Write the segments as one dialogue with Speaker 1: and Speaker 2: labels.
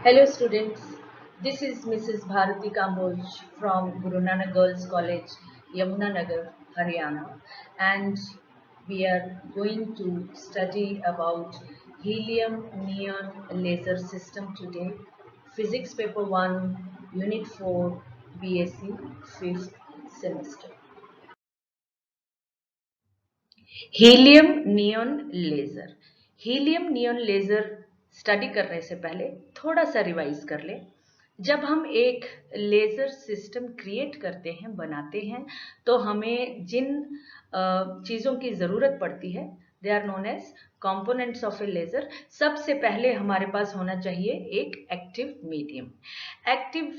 Speaker 1: Hello students, this is Mrs. Bharati Kamboj from Guru Nanak Girls College, Yamunanagar, Haryana, and we are going to study about helium neon laser system today, Physics Paper 1, Unit 4, BSc, 5th semester. Helium neon laser. Helium neon laser study करने से पहले थोड़ा सा revise कर ले। जब हम एक लेजर सिस्टम क्रिएट करते हैं, बनाते हैं, तो हमें जिन चीज़ों की ज़रूरत पड़ती है they are known as components of a laser. सबसे पहले हमारे पास होना चाहिए एक active medium. Active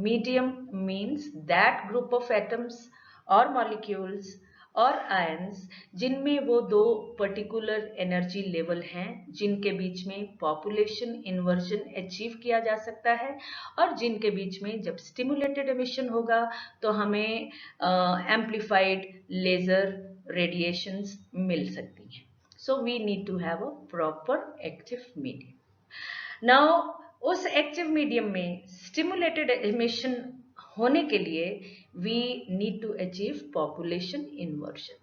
Speaker 1: medium means that group of atoms और मॉलिक्यूल्स और आयंस जिनमें वो दो पर्टिकुलर एनर्जी लेवल हैं, जिनके बीच में पॉपुलेशन इन्वर्जन अचीव किया जा सकता है और जिनके बीच में जब स्टिमुलेटेड एमिशन होगा तो हमें एम्प्लीफाइड लेजर रेडिएशंस मिल सकती हैं। So we need to have a proper active medium. Now उस एक्टिव मीडियम में स्टिमुलेटेड एमिशन होने के लिए we need to achieve population inversion.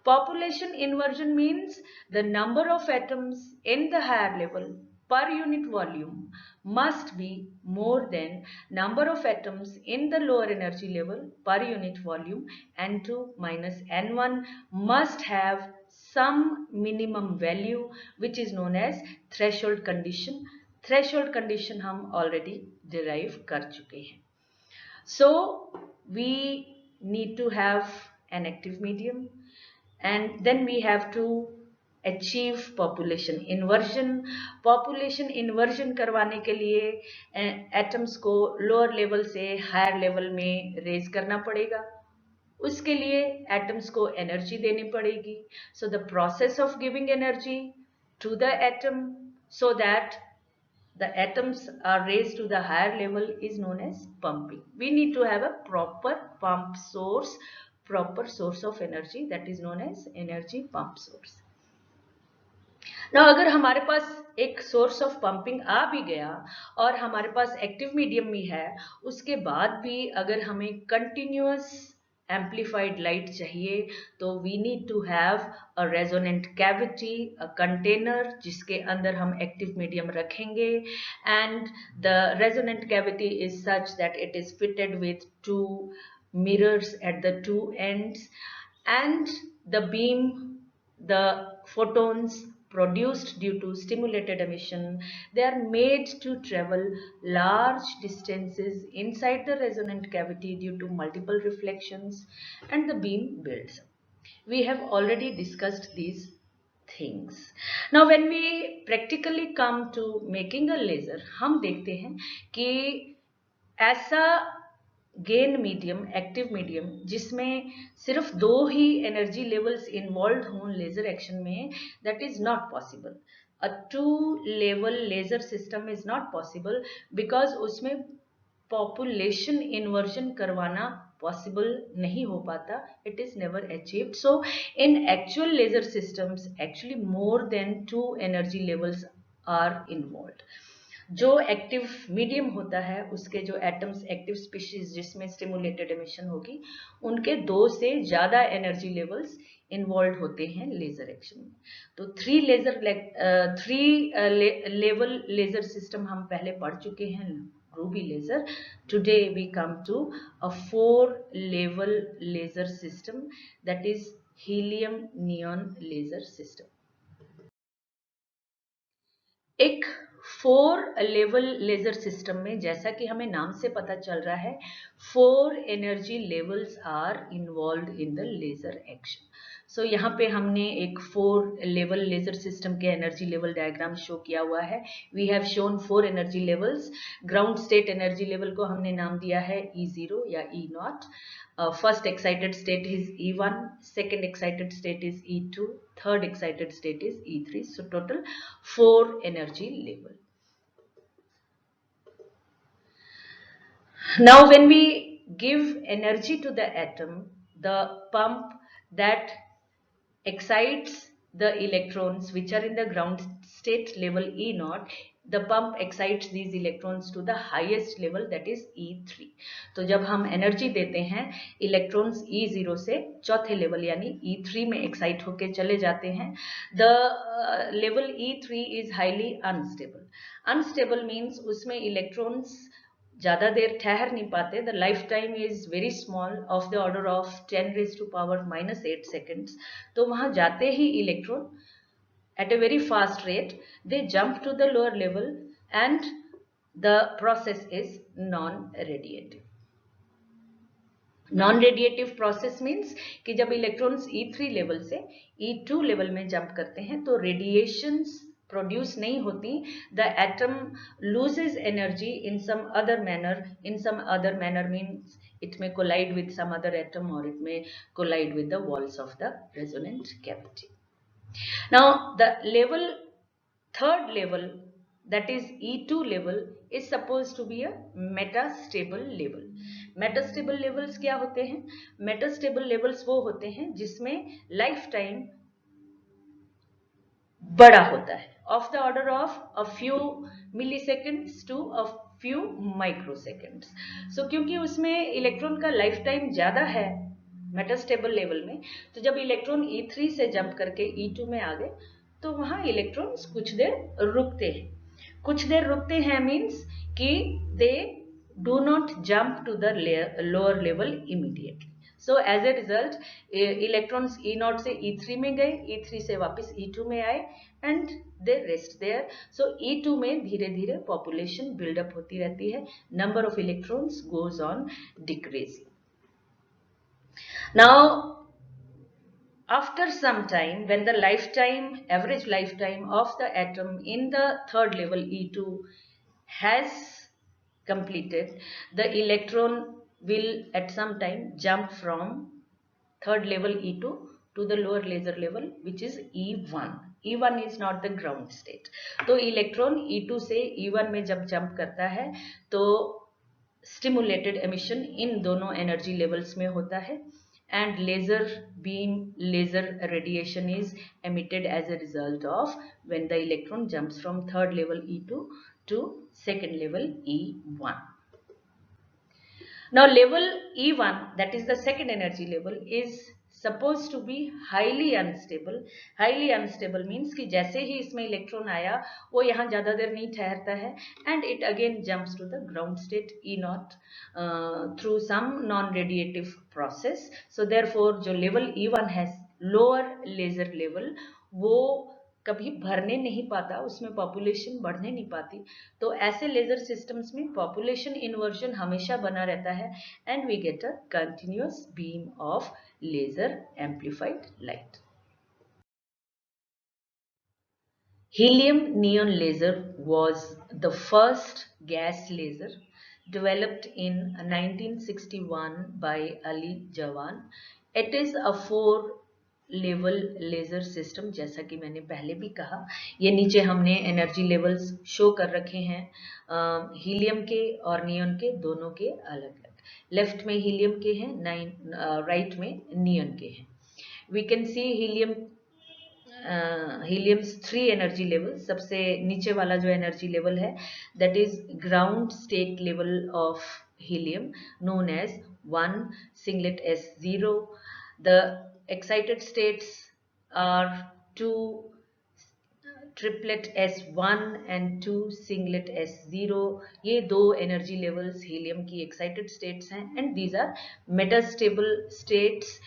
Speaker 1: Population inversion means the number of atoms in the higher level per unit volume must be more than number of atoms in the lower energy level per unit volume. N2 minus N1 must have some minimum value which is known as threshold condition. Threshold condition हम already derive कर चुके हैं. So we need to have an active medium and then we have to achieve population inversion. Population inversion करवाने के लिए atoms को lower level से higher level में रेज करना पड़ेगा। उसके लिए एटम्स को एनर्जी देनी पड़ेगी। So the process of giving energy to the atom so that the atoms are raised to the higher level is known as pumping. We need to have a proper pump source, proper source of energy, that is known as energy pump source. Now अगर हमारे पास एक source of pumping आ भी गया और हमारे पास active medium भी है, उसके बाद भी अगर हमें कंटिन्यूअस एम्प्लीफाइड लाइट चाहिए तो we need to have a resonant cavity, a container जिसके अंदर हम एक्टिव मीडियम रखेंगे and the resonant cavity is such that it is fitted with two mirrors at the two ends and the beam, the photons produced due to stimulated emission, they are made to travel large distances inside the resonant cavity due to multiple reflections and the beam builds up. We have already discussed these things. Now when we practically come to making a laser, हम देखते हैं कि ऐसा gain medium, active medium जिसमें सिर्फ दो ही energy levels involve हों लेजर एक्शन में, that is not possible. A two level laser system is not possible because उसमें पॉपुलेशन इन्वर्जन करवाना पॉसिबल नहीं हो पाता. It is never achieved. So in actual laser systems actually more than two energy levels are involve. जो active medium होता है उसके जो एटम्स, एक्टिव स्पीशीज जिसमें स्टिमुलेटेड एमिशन होगी, उनके दो से ज्यादा एनर्जी लेवल्स इन्वॉल्व होते हैं लेजर एक्शन में. तो थ्री लेवल लेजर सिस्टम हम पहले पढ़ चुके हैं, ruby laser. Today we come to a 4 level laser system, that is helium neon laser system. एक 4 लेवल लेजर सिस्टम में, जैसा कि हमें नाम से पता चल रहा है, 4 energy levels are involved in the laser action. So यहाँ पे हमने एक 4 लेवल लेजर सिस्टम के एनर्जी लेवल डायग्राम शो किया हुआ है. We have shown 4 energy levels. Ground state energy level को हमने नाम दिया है E0 या E0. First excited state is E1, second excited state is E2, third excited state is E3. So total 4 energy level. Now when we give energy to the atom, the pump that excites the electrons which are in the ground state level E0 the pump excites these electrons to the highest level, that is E3. तो जब हम energy देते हैं electrons E0 से चौथे level यानी E3 में excite होके चले जाते हैं. The level E3 is highly unstable. Unstable means उसमें इलेक्ट्रॉन्स ज़्यादा देर ठहर नहीं पाते. The life time is very small, of the order of 10⁻⁻8 seconds. तो वहाँ जाते ही electron at a very fast rate, they jump to the lower level and the process is non-radiative. Non-radiative process means कि जब electrons E3 level से E2 level में jump करते हैं तो radiations produce नहीं होती. The atom loses energy in some other manner. In some other manner means it may collide with some other atom or it may collide with the walls of the resonant cavity. Now the third level, that is E2 level, is supposed to be a metastable level. Metastable levels क्या होते हैं? Metastable levels वो होते हैं जिसमें life time बड़ा होता है, of the order of a few milliseconds to a few microseconds. So क्योंकि उसमें इलेक्ट्रॉन का लाइफ टाइम ज्यादा है मेटास्टेबल लेवल में, तो जब इलेक्ट्रॉन E3 से जंप करके E2 में आ गए तो वहां इलेक्ट्रॉन्स कुछ देर रुकते हैं. कुछ देर रुकते हैं मीन्स कि they do not jump to the lower level immediately. So as a result electrons E0 से E3 में गए, E3 से वापस E2 में आए and they rest there. So E2 में धीरे धीरे पॉपुलेशन बिल्डअप होती रहती है. Number of electrons goes on decreasing. Now, after some time, when the average lifetime of the atom in the third level E2 has completed, the electron will at some time jump from third level E2 to the lower laser level, which is E1. E1 is not the ground state. तो electron E2 से E1 में जब jump करता है तो stimulated emission इन दोनों energy levels में होता है and laser radiation is emitted as a result of when the electron jumps from third level E2 to second level E1. Now level E1, that is the second energy level, is supposed to be highly unstable. Highly unstable means कि जैसे ही इसमें electron आया वो यहाँ ज़्यादा देर नहीं ठहरता है and it again jumps to the ground state E0 through some non-radiative process. So therefore जो level E1 has lower laser level वो कभी भरने नहीं पाता, उसमें पॉपुलेशन बढ़ने नहीं पाती. तो ऐसे लेजर सिस्टम्स में पॉपुलेशन इन्वर्जन हमेशा बना रहता है and we get a continuous beam of laser amplified light. Helium neon laser was the first gas laser developed in 1961 by Ali Jawan. It is a 4-level laser system. जैसा कि मैंने पहले भी कहा, ये नीचे हमने एनर्जी लेवल्स शो कर रखे हैं हीलियम के और नियॉन के, दोनों के अलग अलग. लेफ्ट में हीलियम के हैं, राइट में नियॉन के हैं. We can see heliums 3 energy level. सबसे नीचे वाला जो एनर्जी लेवल है that is ground state level of helium known as 1 singlet S0. The excited states are 2 triplet S1 and 2 singlet S0. ये दो एनर्जी लेवल्स हीलियम की excited states हैं and these are metastable states.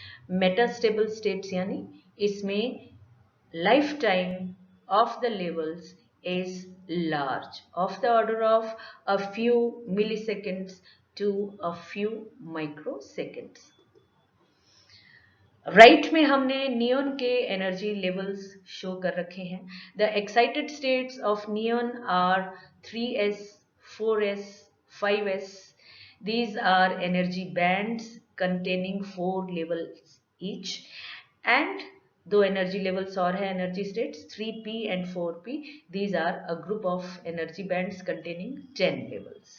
Speaker 1: Metastable states यानी इसमें lifetime of the levels is large, of the order of a few milliseconds to a few microseconds. Right में हमने neon के energy levels show कर रखे हैं. The excited states of neon are 3s, 4s, 5s. These are energy bands containing 4 levels each. And दो energy levels और है energy states 3p and 4p. These are a group of energy bands containing 10 levels.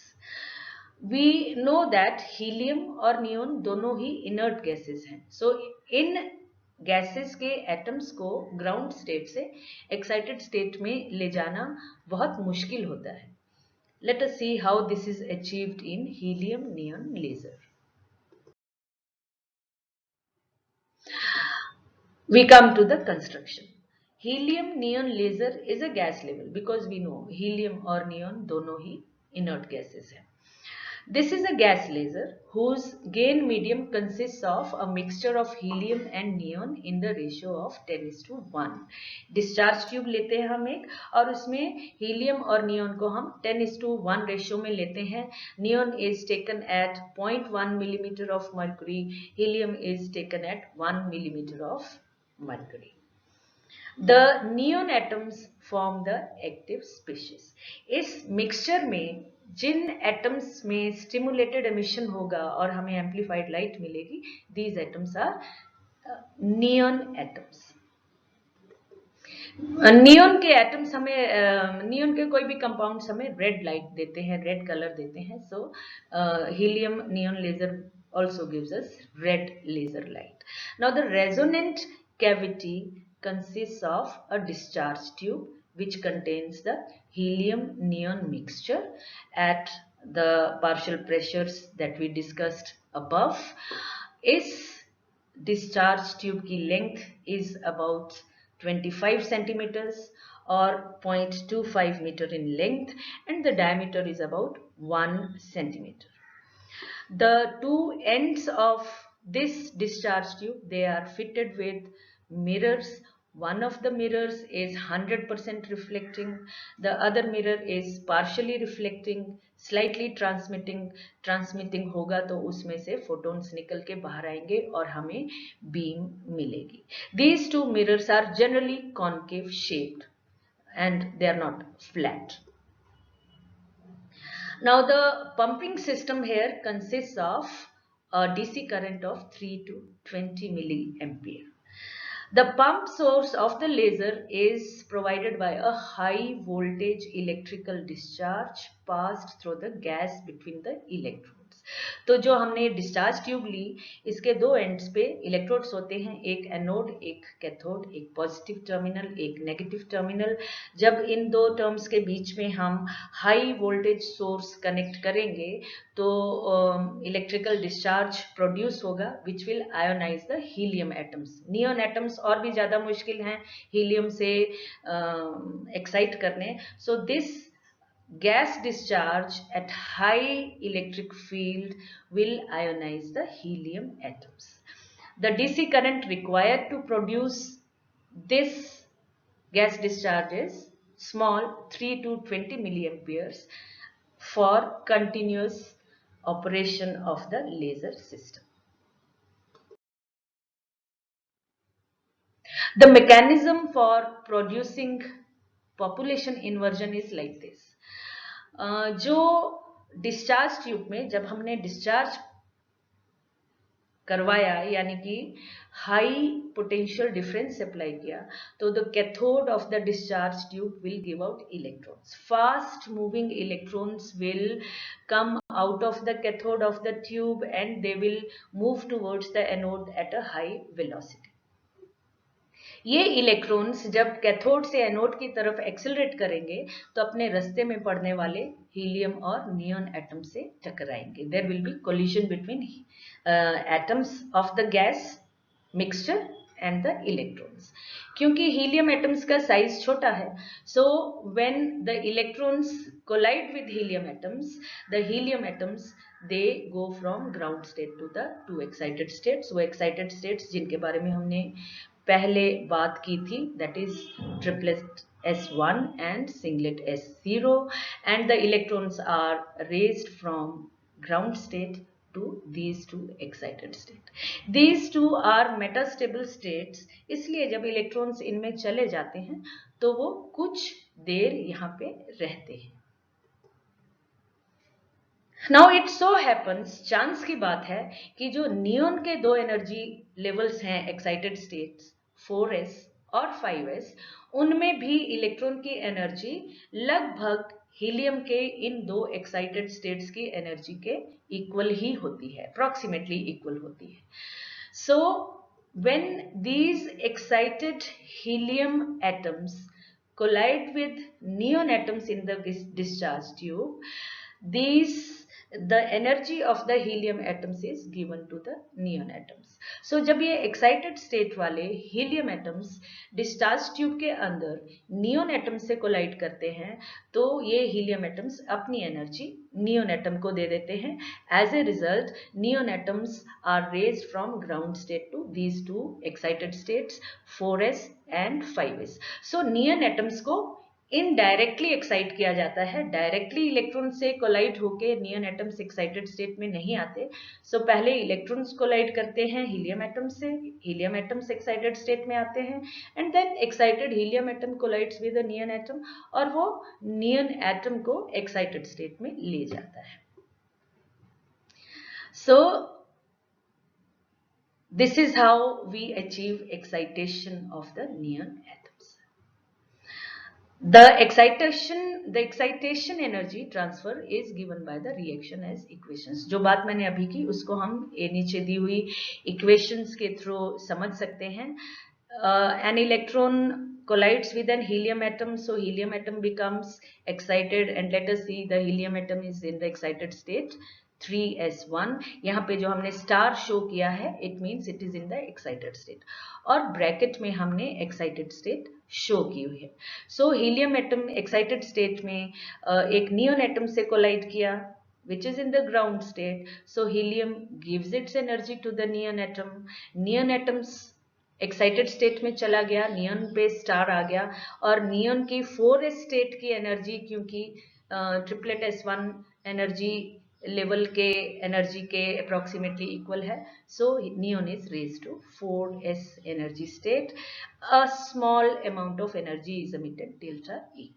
Speaker 1: We know that helium और neon दोनों ही inert gases हैं. So इन gases के atoms को ग्राउंड स्टेट से एक्साइटेड स्टेट में ले जाना बहुत मुश्किल होता है. Let us see how this is achieved in helium neon laser. We come to the construction. Helium neon laser is a gas level because we know helium or neon दोनों ही inert gases हैं. This is a gas laser whose gain medium consists of a mixture of helium and neon in the ratio of 10:1. Discharge tube लेते हैं हम एक और उसमें helium और neon को हम 10:1 रेशियो में लेते हैं. Neon is taken at 0.1 millimeter of mercury. Helium is taken at 1 millimeter of mercury. The neon atoms form the active species. इस मिक्सचर में जिन एटम्स में स्टिमुलेटेड एमिशन होगा और हमें एम्प्लीफाइड लाइट मिलेगी, these atoms are neon atoms. Neon के atoms हमें neon के कोई भी कंपाउंड्स हमें रेड लाइट देते हैं, रेड कलर देते हैं. So helium neon laser also gives us red laser light. Now the resonant cavity consists of a discharge tube which contains the helium neon mixture at the partial pressures that we discussed above. इस discharge tube की length is about 25 centimeters or 0.25 meter in length and the diameter is about 1 centimeter. The two ends of this discharge tube, they are fitted with mirrors. One of the mirrors is 100% reflecting, the other mirror is partially reflecting, slightly transmitting होगा तो उसमें से photons निकल के बाहर आएंगे और हमें beam मिलेगी. These two mirrors are generally concave shaped and they are not flat. Now the pumping system here consists of a DC current of 3 to 20 milliampere. The pump source of the laser is provided by a high voltage electrical discharge passed through the gas between the electrodes. तो जो हमने discharge tube ली, इसके दो ends पे electrodes होते हैं, एक anode एक कैथोड, एक पॉजिटिव टर्मिनल एक नेगेटिव टर्मिनल. जब इन दो टर्म्स के बीच में हम हाई वोल्टेज सोर्स कनेक्ट करेंगे तो इलेक्ट्रिकल डिस्चार्ज प्रोड्यूस होगा which will ionize the helium atoms. Neon atoms और भी ज़्यादा मुश्किल हैं हीलियम से एक्साइट करने. So this gas discharge at high electric field will ionize the helium atoms. The DC current required to produce this gas discharge is small 3 to 20 milliamperes for continuous operation of the laser system. The mechanism for producing population inversion is like this. जो discharge tube में जब हमने discharge करवाया यानी कि high potential difference apply किया तो the cathode of the discharge tube will give out electrons. Fast moving electrons will come out of the cathode of the tube and they will move towards the anode at a high velocity. ये electrons जब cathode से anode की तरफ accelerate करेंगे तो अपने रास्ते में पड़ने वाले हीलियम और नियॉन एटम से टकराएंगे. There will be collision between atoms of the gas mixture and the electrons. क्योंकि हीलियम एटम्स का साइज छोटा है, so when the electrons collide with helium atoms they go from ground state to the two excited states. वो excited states जिनके बारे में हमने पहले बात की थी, that is triplet S1 and singlet S0, and the electrons are raised from ground state to these two excited state. These two are metastable states. इसलिए जब इलेक्ट्रॉन्स इनमें चले जाते हैं तो वो कुछ देर यहाँ पे रहते हैं. Now it so happens, chance की बात है कि जो नियॉन के दो एनर्जी लेवल्स हैं एक्साइटेड स्टेट्स 4s और 5s, उनमें भी इलेक्ट्रॉन की एनर्जी लगभग हीलियम के इन दो एक्साइटेड स्टेट्स की एनर्जी के इक्वल ही होती है, अप्रॉक्सीमेटली इक्वल होती है. सो when these excited helium atoms collide with neon atoms in the discharge tube, the energy of the helium atoms is given to the neon atoms. So जब ये excited state वाले helium atoms discharge tube के अंदर neon atom से collide करते हैं, तो ये helium atoms अपनी energy neon atom को दे देते हैं. As a result, neon atoms are raised from ground state to these two excited states 4s and 5s. So neon atoms को इनडायरेक्टली एक्साइट किया जाता है. डायरेक्टली इलेक्ट्रॉन से कोलाइड होके नियन एटम्स एक्साइटेड स्टेट में नहीं आते. सो पहले इलेक्ट्रॉन्स कोलाइड करते हैं हीलियम एटम से, हीलियम एटम्स एक्साइटेड स्टेट में आते हैं, and then excited helium atom collides with a neon atom, और वो नियन एटम को एक्साइटेड स्टेट में ले जाता है. So this is how we achieve excitation of the neon atom. The excitation energy transfer is given by the reaction as equations. जो बात मैंने अभी की उसको हम नीचे दी हुई equations के थ्रू समझ सकते हैं. An electron collides with an helium atom, so helium atom becomes excited, and let us see the helium atom is in the excited state 3s1. यहाँ पे जो हमने स्टार शो किया है, it means it is in the excited state, और bracket में हमने excited state show की हुई है. सो हीलियम एटम एक्साइटेड स्टेट में एक नियॉन एटम से कोलाइड किया which is in the ground state, so helium gives its energy to the neon atom. Neon atoms excited state में चला गया, नियॉन पे स्टार आ गया, और नियॉन की 4s स्टेट की एनर्जी, क्योंकि ट्रिपलेट s1 एनर्जी लेवल के एनर्जी के अप्रोक्सीमेटली इक्वल है, so neon is raised to 4s energy state. A small amount of energy is emitted, delta E.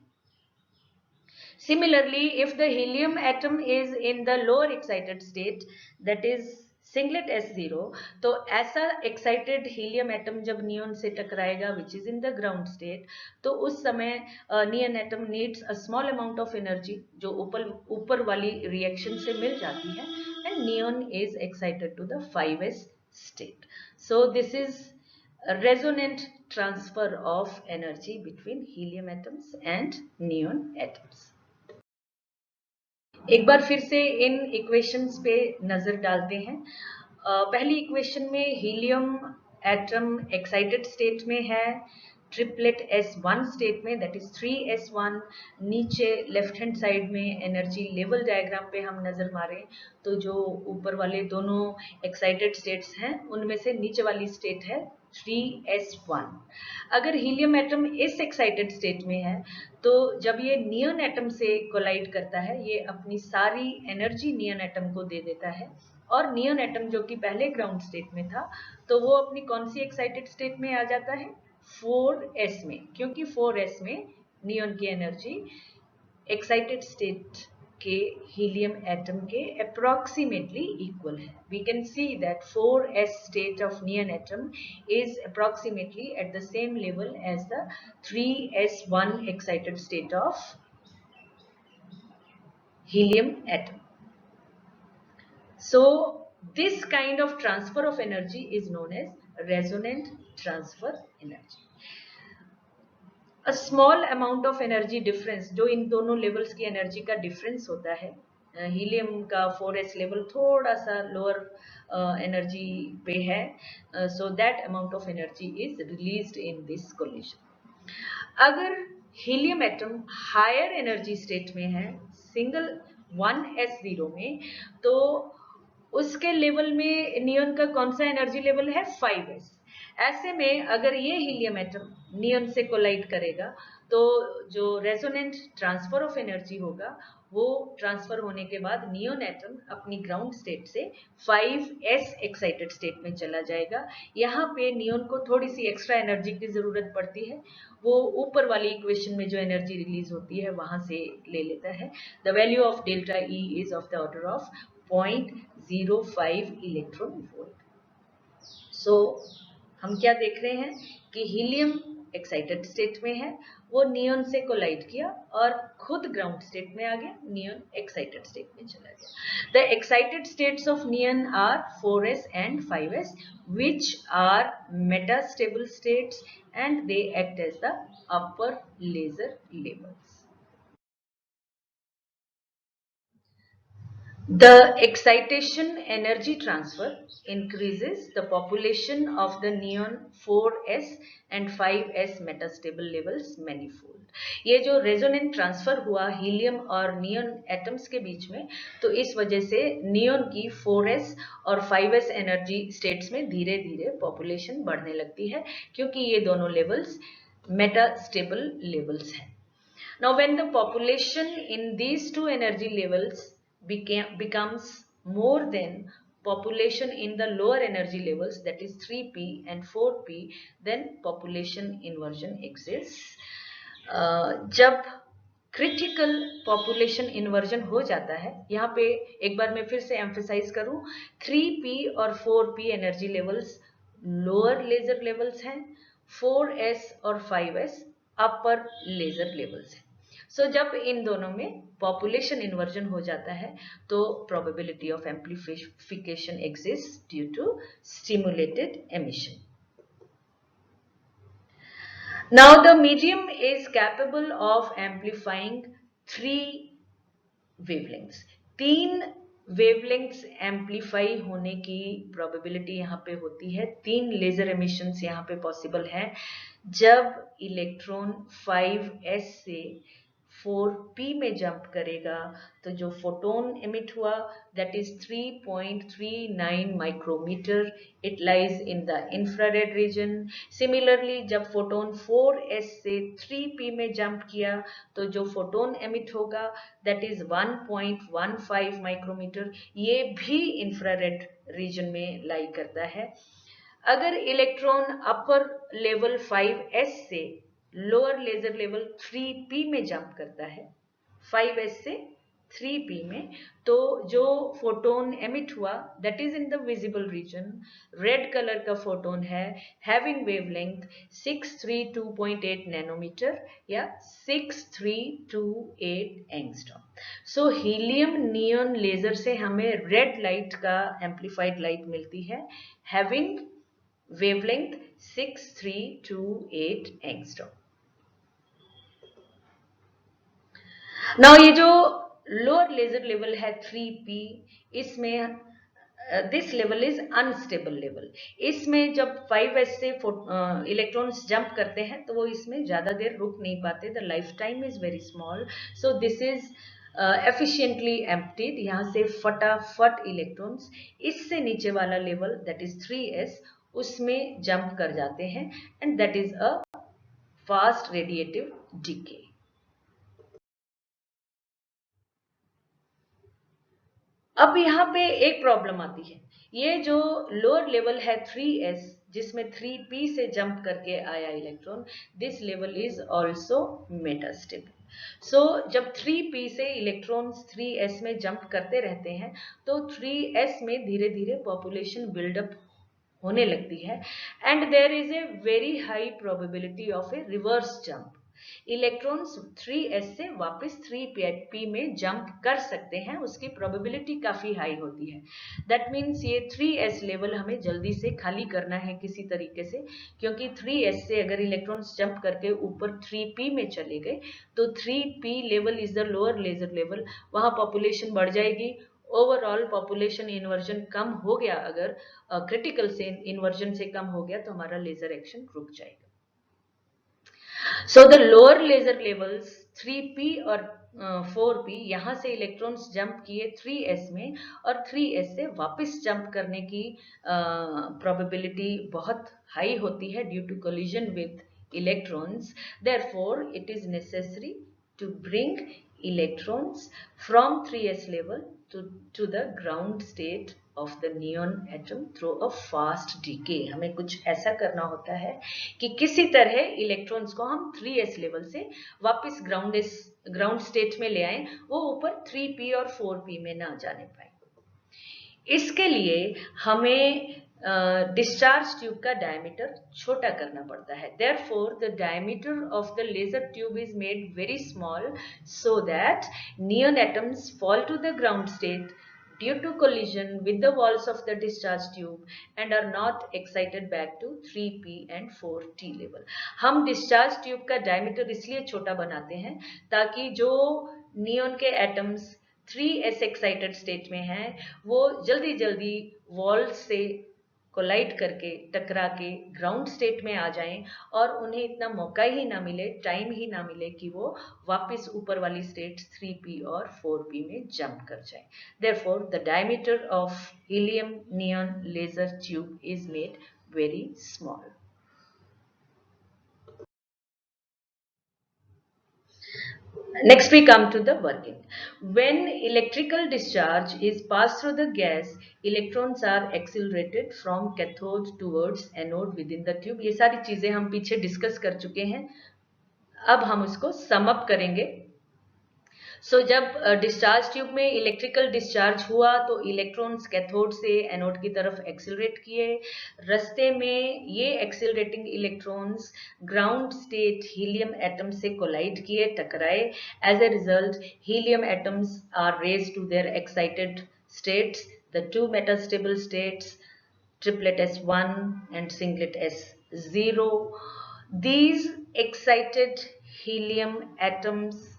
Speaker 1: Similarly, if the helium atom is in the lower excited state, that is singlet S0, तो ऐसा excited helium atom जब neon से टकराएगा which is in the ground state, तो उस समय neon atom needs a small amount of energy जो ऊपर वाली रिएक्शन से मिल जाती है, and neon is excited to the 5s state. So this is resonant transfer of energy between helium atoms and neon atoms. एक बार फिर से इन इक्वेशंस पे नजर डालते हैं. पहली इक्वेशन में हीलियम एटम एक्साइटेड स्टेट में है, ट्रिपलेट S1 स्टेट में, दैट इज 3s1. नीचे लेफ्ट हैंड साइड में एनर्जी लेवल डायग्राम पे हम नजर मारें तो जो ऊपर वाले दोनों एक्साइटेड स्टेट्स हैं उनमें से नीचे वाली स्टेट है 3s1. अगर हीलियम एटम इस एक्साइटेड स्टेट में है तो जब ये नियॉन एटम से कोलाइड करता है, ये अपनी सारी एनर्जी नियॉन एटम को दे देता है, और नियॉन एटम जो कि पहले ग्राउंड स्टेट में था, तो वो अपनी कौन सी एक्साइटेड स्टेट में आ जाता है, 4s में, क्योंकि 4s में नियॉन की एनर्जी एक्साइटेड स्टेट के हीलियम एटम के अप्रोक्सीमेटली इक्वल है. We can see that 4s state of neon atom is approximately at the same level as the 3s1 excited state of helium atom. So this kind of transfer of energy is known as resonant transfer energy. A small amount of energy difference, जो इन दोनों levels की energy का difference होता है, helium का 4s level थोड़ा सा lower energy पे है, so that amount of energy is released in this collision. अगर helium atom higher energy state में है, सिंगल 1s0 में, तो उसके लेवल में नियॉन का कौन सा एनर्जी लेवल है, 5s. ऐसे में अगर ये हीलियम एटम नियॉन से कोलाइड करेगा तो जो रेजोनेंट ट्रांसफर ऑफ एनर्जी होगा वो ट्रांसफर होने के बाद नियॉन एटम अपनी ग्राउंड स्टेट से 5s एक्साइटेड स्टेट में चला जाएगा. यहाँ पे नियॉन को थोड़ी सी एक्स्ट्रा एनर्जी की जरूरत पड़ती है, वो ऊपर वाली इक्वेशन में जो एनर्जी रिलीज होती है वहां से ले लेता है. The value of delta E is of the order of 0.05 electron volt. So हम क्या देख रहे हैं कि हीलियम एक्साइटेड स्टेट में है, वो नियॉन से कोलाइड किया और खुद ग्राउंड स्टेट में आ गया, नियॉन एक्साइटेड स्टेट में चला गया। The excited states of neon are 4s and 5s which are metastable states and they act as the upper laser levels. The excitation energy transfer increases the population of the neon 4s and 5s metastable levels manifold. ये जो resonant transfer हुआ helium और neon atoms के बीच में, तो इस वजह से नियॉन की 4s और 5s एनर्जी स्टेट्स में धीरे धीरे पॉपुलेशन बढ़ने लगती है, क्योंकि ये दोनों लेवल्स मेटास्टेबल लेवल्स हैं. Now, when the population in these two energy levels becomes more than population in the lower energy levels, that is 3p and 4p, then population inversion exists. जब critical population inversion हो जाता है, यहाँ पे एक बार मैं फिर से एम्फेसाइज करूं, 3p और 4p energy levels lower laser levels हैं, 4s और 5s अपर लेजर लेवल्स हैं. सो जब इन दोनों में पॉपुलेशन इन्वर्जन हो जाता है तो probability of amplification exist due to stimulated emission. Now the medium is capable of amplifying 3 wavelengths. 3 wavelengths amplify होने की प्रोबेबिलिटी यहाँ पे होती है. 3 लेजर एमिशंस यहाँ पे पॉसिबल है. जब इलेक्ट्रॉन 5s से 4p में जंप करेगा तो जो फोटोन एमिट हुआ that is 3.39 micrometer. It lies in the infrared region. Similarly जब फोटोन 4s से 3p में जंप किया तो जो फोटोन एमिट होगा दैट इज 1.15 माइक्रोमीटर. ये भी इंफ्रारेड रीजन में लाई करता है. अगर इलेक्ट्रॉन अपर लेवल 5s से लोअर लेजर लेवल 3p में जंप करता है, 5s से 3p में, तो जो फोटोन एमिट हुआ that is in the visible region, red colour का फोटोन है, हैविंग वेवलेंथ 632.8 नैनोमीटर या 6328 एंगस्ट्रॉम. सो हीलियम नियॉन लेजर से हमें रेड लाइट का एम्प्लीफाइड लाइट मिलती है, हैविंग वेवलेंथ 6328 एंगस्ट्रॉम. नाउ ये जो लोअर लेजर लेवल है 3p, इसमें this level is unstable level. इसमें जब 5s से इलेक्ट्रॉन्स जंप करते हैं तो वो इसमें ज्यादा देर रुक नहीं पाते. The life time is very small. So this is efficiently emptied. यहाँ से फटाफट इलेक्ट्रॉन्स इससे नीचे वाला लेवल दैट इज 3s उसमें जंप कर जाते हैं and that is a fast radiative decay. अब यहाँ पे एक प्रॉब्लम आती है. ये जो लोअर लेवल है 3s जिसमें 3p से जंप करके आया electron, this level is also metastable. So जब 3p से इलेक्ट्रॉन्स 3s में जंप करते रहते हैं तो 3s में धीरे धीरे पॉपुलेशन बिल्डअप होने लगती है and there is a very high probability of a reverse jump. Electrons 3s से वापस 3p में जंप कर सकते हैं, उसकी प्रोबेबिलिटी काफी हाई होती है. दैट मीन्स ये 3s लेवल हमें जल्दी से खाली करना है किसी तरीके से, क्योंकि 3s से अगर इलेक्ट्रॉन्स जंप करके ऊपर 3p में चले गए तो 3p level is the lower laser level. वहां पॉपुलेशन बढ़ जाएगी. ओवरऑल पॉपुलेशन इन्वर्जन कम हो गया, अगर क्रिटिकल से इन्वर्जन से कम हो गया तो हमारा लेजर एक्शन रुक जाएगा. So the lower laser levels 3p और 4p, यहाँ से इलेक्ट्रॉन्स जंप किए 3s में और 3s से वापस जंप करने की प्रोबेबिलिटी बहुत हाई होती है due to collision with electrons. Therefore, it is necessary to bring electrons from 3s level to the ground state of the neon atom through a fast decay. हमें कुछ ऐसा करना होता है कि किसी तरह इलेक्ट्रॉन्स को हम 3s लेवल से वापस ग्राउंड स्टेट में ले आए, वो ऊपर 3p और 4p में ना जाने पाए. इसके लिए हमें डिस्चार्ज ट्यूब का डायमीटर छोटा करना पड़ता है. Therefore, the diameter of the laser tube is made very small so that neon atoms fall to the ground state due to collision with the walls of the discharge tube and are not excited back to 3p and 4t level. हम discharge tube का diameter इसलिए छोटा बनाते हैं ताकि जो neon के atoms 3s excited state में हैं वो जल्दी जल्दी वॉल से कोलाइड करके टकरा के ग्राउंड स्टेट में आ जाएं और उन्हें इतना मौका ही ना मिले, टाइम ही ना मिले कि वो वापस ऊपर वाली स्टेट्स 3p और 4p में जंप कर जाएं. Therefore, the diameter of helium neon laser tube is made very small. Next we come to the working. When electrical discharge is passed through the gas, electrons are accelerated from cathode towards anode within the tube. ये सारी चीजें हम पीछे discuss कर चुके हैं. अब हम उसको सम अप करेंगे. सो जब डिस्चार्ज ट्यूब में इलेक्ट्रिकल डिस्चार्ज हुआ तो इलेक्ट्रॉन्स कैथोड से एनोड की तरफ एक्सिलरेट किए. रास्ते में ये accelerating electrons ground state helium atom से कोलाइड किए, टकराए. As a result helium atoms are raised to their excited states, the two metastable states triplet S1 and singlet S0. These excited helium atoms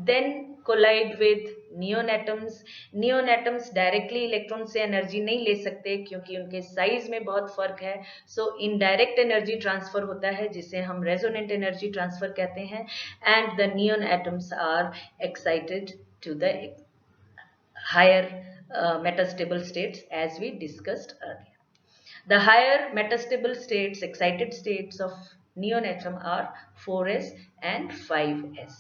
Speaker 1: then collide with neon atoms. Neon atoms directly electron से energy नहीं ले सकते क्योंकि उनके size में बहुत फर्क है. सो इनडायरेक्ट एनर्जी ट्रांसफर होता है जिसे हम रेजोनेंट एनर्जी ट्रांसफर कहते हैं. And the neon atoms are excited to the higher metastable states as we discussed earlier. The higher metastable states, excited states of neon atom are 4s and 5s.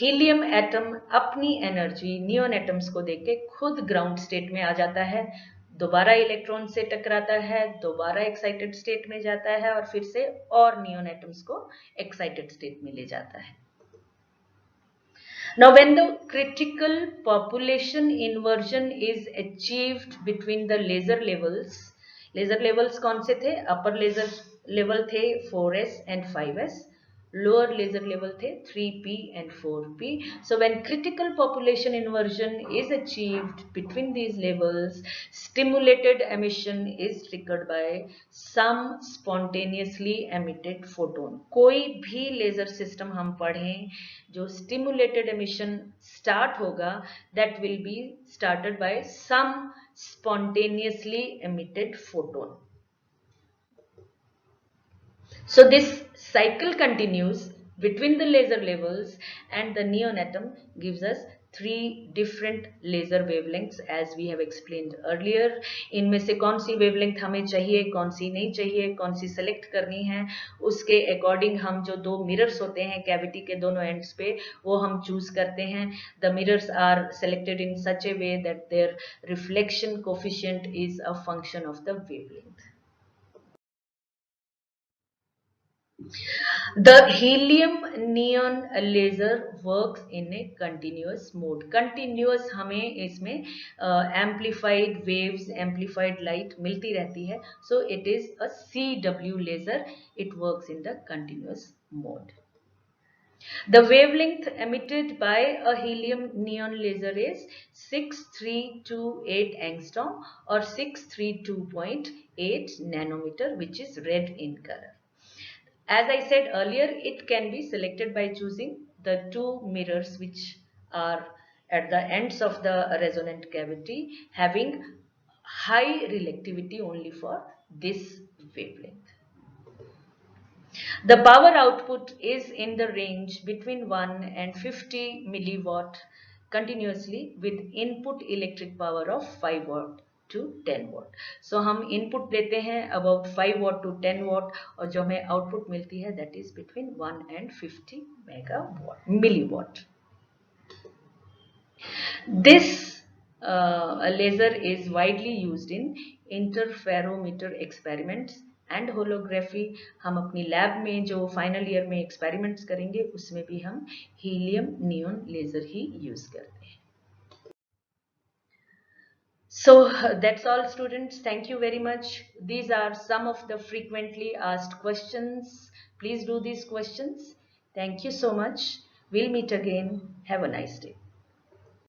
Speaker 1: Helium atom अपनी energy neon atoms को देके खुद ground state में आ जाता है, दोबारा electron से टकराता है, दोबारा एक्साइटेड स्टेट में जाता है और फिर से और नियॉन एटम्स को एक्साइटेड स्टेट में ले जाता है. Now, when the critical population inversion is achieved between the laser levels कौन से थे? अपर लेजर लेवल थे 4s and 5s, lower laser level थे 3p and 4p. So when critical population inversion is achieved between these levels, stimulated emission is triggered by some spontaneously emitted photon. कोई भी laser system हम पढ़ें जो stimulated emission start होगा, that will be started by some spontaneously emitted photon. So this cycle continues between the laser levels and the neon atom gives us 3 different laser wavelengths as we have explained earlier. इनमें से कौन सी wavelength हमें चाहिए, कौन सी नहीं चाहिए, कौन सी select करनी है, उसके according हम जो 2 mirrors होते हैं cavity के दोनों ends पे वो हम choose करते हैं. The mirrors are selected in such a way that their reflection coefficient is a function of the wavelength. The helium neon laser works in a continuous mode. Continuous हमें इसमें amplified waves, amplified light मिलती रहती है. So it is a CW laser. It works in the continuous mode. The wavelength emitted by a helium neon laser is 6328 angstrom or 632.8 nanometer, which is red in color. As I said earlier, it can be selected by choosing the 2 mirrors which are at the ends of the resonant cavity having high relativity only for this wavelength. The power output is in the range between 1 and 50 milliwatt continuously with input electric power of 5 watt to 10 watt. So हम input देते हैं about 5 watt to 10 watt और जो हमें output मिलती है that is between 1 and 50 milliwatt. This laser is widely used in interferometer experiments and holography. हम अपनी लैब में जो फाइनल ईयर में एक्सपेरिमेंट्स करेंगे उसमें भी हम हीलियम नियॉन लेजर ही यूज करते हैं. So that's all, students. Thank you very much. These are some of the frequently asked questions. Please do these questions. Thank you so much. We'll meet again. Have a nice day.